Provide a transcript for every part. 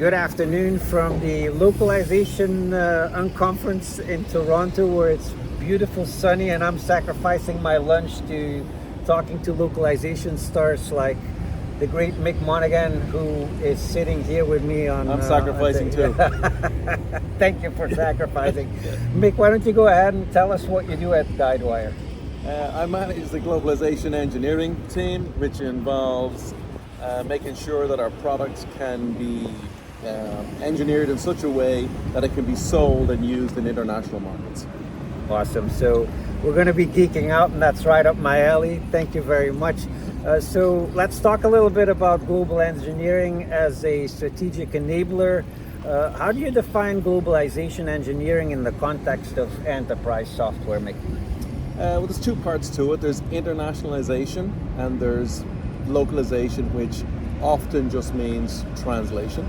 Good afternoon from the Localization Unconference in Toronto, where it's beautiful, sunny, and I'm sacrificing my lunch to talking to localization stars like the great Mick Monaghan, who is sitting here with me on... I'm sacrificing too. Thank you for sacrificing. Mick, why don't you go ahead and tell us what you do at Guidewire? I manage the Globalization Engineering team, which involves making sure that our products can be engineered in such a way that it can be sold and used in international markets. Awesome. So we're going to be geeking out, and that's right up my alley. Thank you very much. So let's talk a little bit about global engineering as a strategic enabler. How do you define globalization engineering in the context of enterprise software, Mick? Well, there's two parts to it. There's internationalization and there's localization, which often just means translation.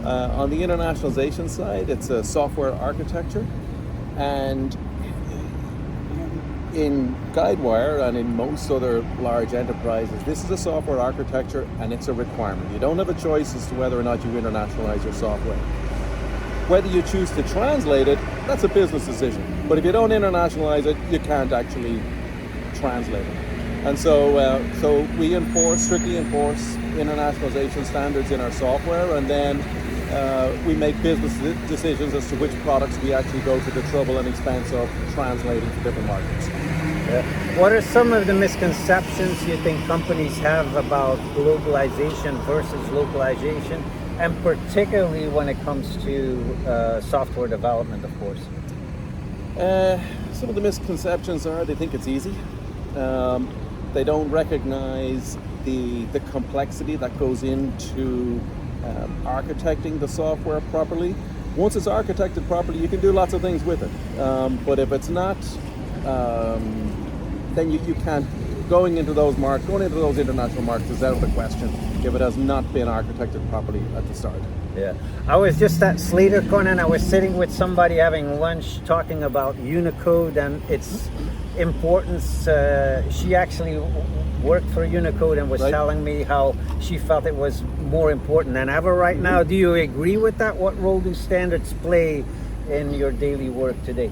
On the internationalization side, it's a software architecture, and in Guidewire and in most other large enterprises, this is a software architecture and it's a requirement. You don't have a choice as to whether or not you internationalize your software. Whether you choose to translate it, that's a business decision. But if you don't internationalize it, you can't actually translate it. And so we strictly enforce internationalization standards in our software, and then we make business decisions as to which products we actually go to the trouble and expense of translating to different markets. What are some of the misconceptions you think companies have about globalization versus localization, and particularly when it comes to software development, of course? Some of the misconceptions are they think it's easy. They don't recognize the complexity that goes into architecting the software properly. Once it's architected properly, you can do lots of things with it. But if it's not, then you can't. Going into those international markets is out of the question if it has not been architected properly at the start. Yeah, I was just at SlaterCon and I was sitting with somebody having lunch talking about Unicode and its importance. She actually worked for Unicode and was telling me how she felt it was more important than ever right now. Do you agree with that? What role do standards play in your daily work today?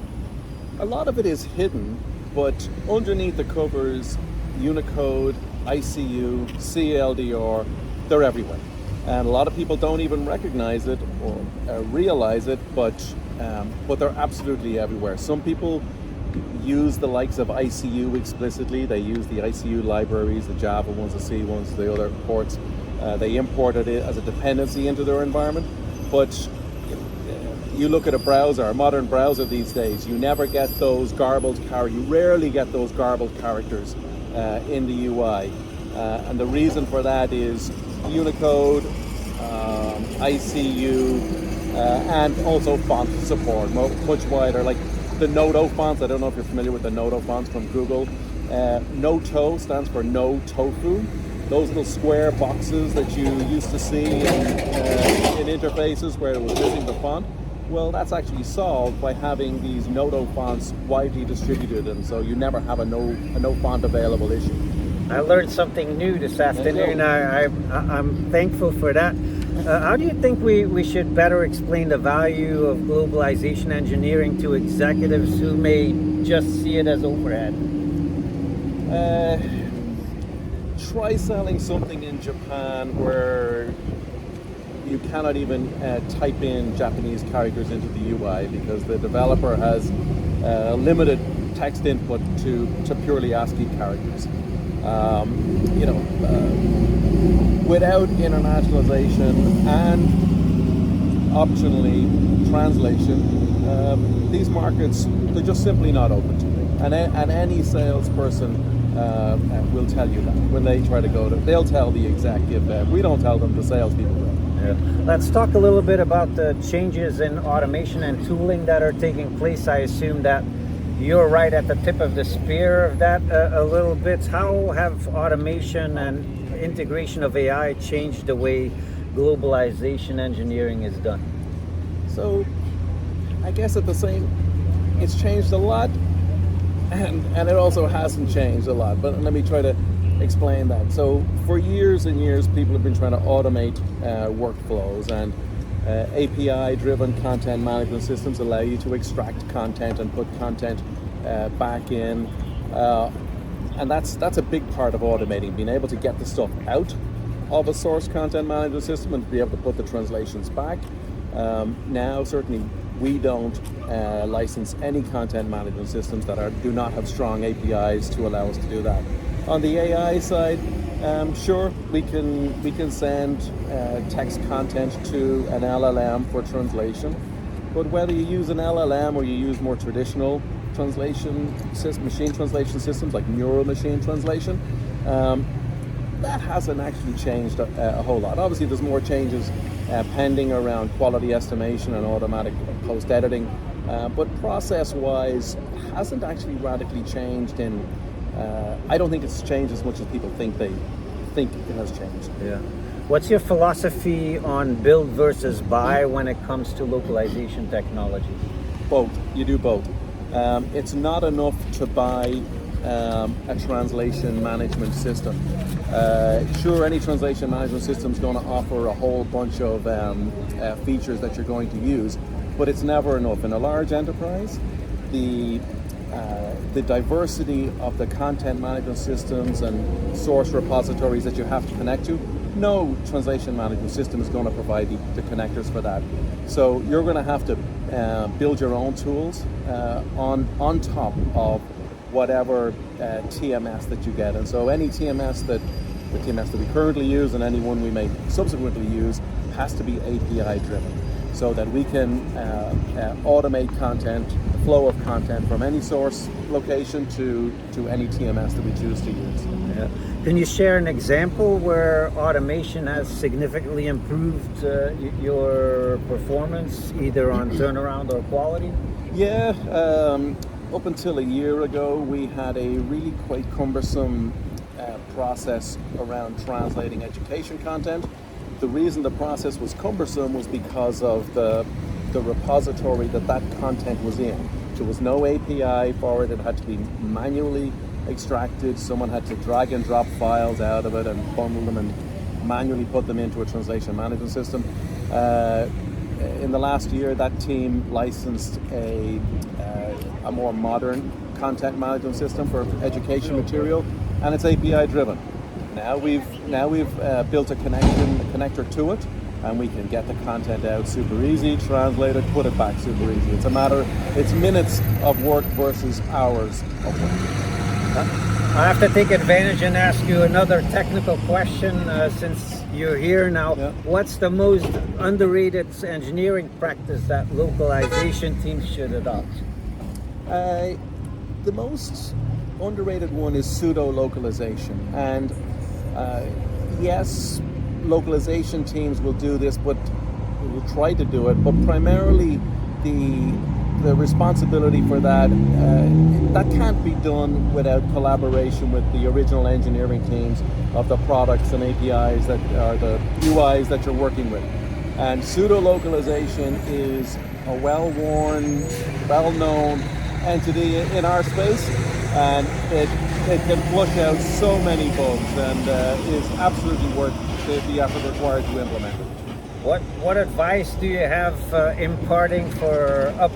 A lot of it is hidden, but underneath the covers, Unicode, ICU, CLDR, they're everywhere. And a lot of people don't even recognize it or realize it, but they're absolutely everywhere. Some people use the likes of ICU explicitly. They use the ICU libraries, the Java ones, the C ones, the other ports. They imported it as a dependency into their environment. But you look at a modern browser these days, you never get those garbled characters. You rarely get those garbled characters in the UI. And the reason for that is Unicode, ICU, and also font support, much wider. Like the Noto fonts, I don't know if you're familiar with the Noto fonts from Google. Noto stands for no tofu. Those little square boxes that you used to see in interfaces where it was missing the font. Well, that's actually solved by having these Noto fonts widely distributed, and so you never have a no font available issue. I learned something new this afternoon. I'm thankful for that. How do you think we should better explain the value of globalization engineering to executives who may just see it as overhead? Try selling something in Japan where you cannot even type in Japanese characters into the UI because the developer has limited text input to purely ASCII characters. Without internationalization and optionally translation, these markets, they're just simply not open to me. And any salesperson will tell you that when they try to they'll tell the executive. We don't tell them, the salespeople will. Yeah. Let's talk a little bit about the changes in automation and tooling that are taking place. I assume that you're right at the tip of the spear of that a little bit. How have automation and integration of AI changed the way globalization engineering is done? So I guess it's changed a lot, and it also hasn't changed a lot, but let me try to explain that. So for years and years, people have been trying to automate workflows, and API-driven content management systems allow you to extract content and put content back in. And that's a big part of automating, being able to get the stuff out of a source content management system and be able to put the translations back. Now, certainly, we don't license any content management systems that do not have strong APIs to allow us to do that. On the AI side, sure, we can send text content to an LLM for translation, but whether you use an LLM or you use more traditional machine translation systems like neural machine translation, that hasn't actually changed a whole lot. Obviously, there's more changes pending around quality estimation and automatic post-editing, but process-wise, it hasn't actually radically changed. I don't think it's changed as much as people think it has changed. Yeah. What's your philosophy on build versus buy when it comes to localization technology? Both. You do both. It's not enough to buy a translation management system. Sure, any translation management system is going to offer a whole bunch of features that you're going to use, but it's never enough. In a large enterprise, the diversity of the content management systems and source repositories that you have to connect to, no translation management system is going to provide the connectors for that. So you're going to have to build your own tools on top of whatever TMS that you get. And so any TMS the TMS that we currently use and any one we may subsequently use has to be API driven, so that we can automate content, the flow of content from any source location to any TMS that we choose to use. Yeah. Can you share an example where automation has significantly improved your performance, either on turnaround or quality? Yeah, up until a year ago, we had a really quite cumbersome process around translating education content. The reason the process was cumbersome was because of the repository that content was in. There was no API for it. It had to be manually extracted. Someone had to drag and drop files out of it and bundle them and manually put them into a translation management system. In the last year, that team licensed a more modern content management system for education material, and it's API driven. Now we've built a connector to it, and we can get the content out super easy, translate it, put it back super easy. It's minutes of work versus hours of work. I have to take advantage and ask you another technical question since you're here now. Yeah. What's the most underrated engineering practice that localization teams should adopt? The most underrated one is pseudo-localization. And yes, localization teams will do this, but will try to do it, but primarily the responsibility for that can't be done without collaboration with the original engineering teams of the products and APIs that are the UIs that you're working with. And pseudo-localization is a well-worn, well-known entity in our space, and it can flush out so many bugs and is absolutely worth the effort required to implement it. What advice do you have imparting for up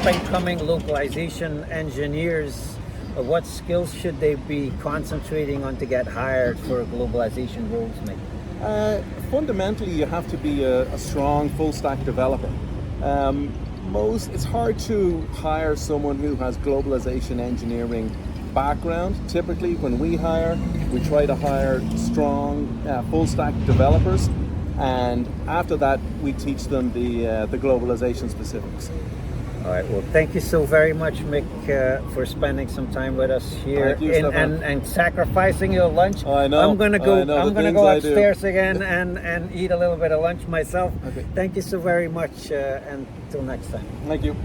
and coming localization engineers? What skills should they be concentrating on to get hired for globalization roles, Mick? Fundamentally, you have to be a strong full stack developer. It's hard to hire someone who has globalization engineering background. Typically, when we hire, we try to hire strong full stack developers, and after that, we teach them the globalization specifics. All right. Well, thank you so very much, Mick, for spending some time with us here and sacrificing your lunch. I know. I'm gonna go upstairs again and eat a little bit of lunch myself. Okay. Thank you so very much. Until next time. Thank you.